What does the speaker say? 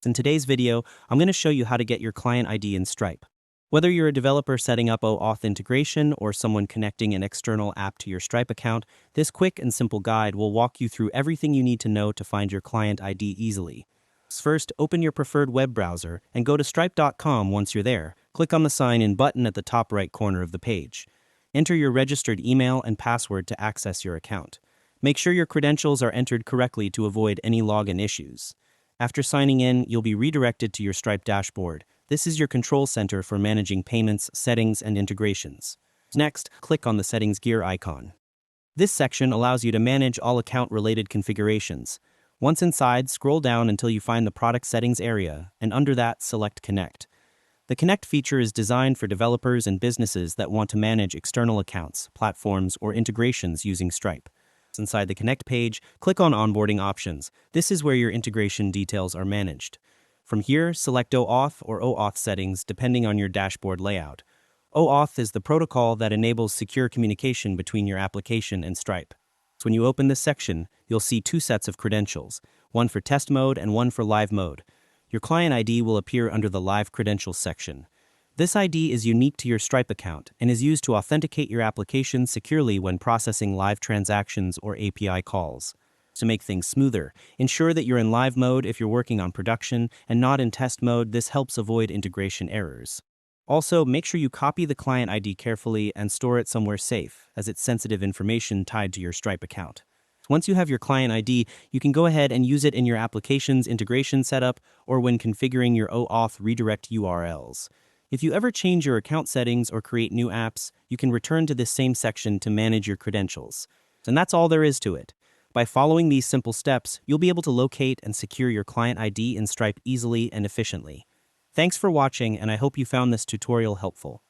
In today's video, I'm going to show you how to get your client ID in Stripe. Whether you're a developer setting up OAuth integration or someone connecting an external app to your Stripe account, this quick and simple guide will walk you through everything you need to know to find your client ID easily. First, open your preferred web browser and go to stripe.com. Once you're there, click on the Sign In button at the top right corner of the page. Enter your registered email and password to access your account. Make sure your credentials are entered correctly to avoid any login issues. After signing in, you'll be redirected to your Stripe dashboard. This is your control center for managing payments, settings, and integrations. Next, click on the Settings gear icon. This section allows you to manage all account-related configurations. Once inside, scroll down until you find the Product Settings area, and under that, select Connect. The Connect feature is designed for developers and businesses that want to manage external accounts, platforms, or integrations using Stripe. Inside the Connect page, click on Onboarding Options. This is where your integration details are managed. From here, select OAuth or OAuth settings depending on your dashboard layout. OAuth is the protocol that enables secure communication between your application and Stripe. So when you open this section, you'll see two sets of credentials, one for test mode and one for live mode. Your client ID will appear under the Live Credentials section. This ID is unique to your Stripe account and is used to authenticate your application securely when processing live transactions or API calls. To make things smoother, ensure that you're in live mode if you're working on production and not in test mode. This helps avoid integration errors. Also, make sure you copy the client ID carefully and store it somewhere safe, as it's sensitive information tied to your Stripe account. Once you have your client ID, you can go ahead and use it in your application's integration setup or when configuring your OAuth redirect URLs. If you ever change your account settings or create new apps, you can return to this same section to manage your credentials. And that's all there is to it. By following these simple steps, you'll be able to locate and secure your client ID in Stripe easily and efficiently. Thanks for watching, and I hope you found this tutorial helpful.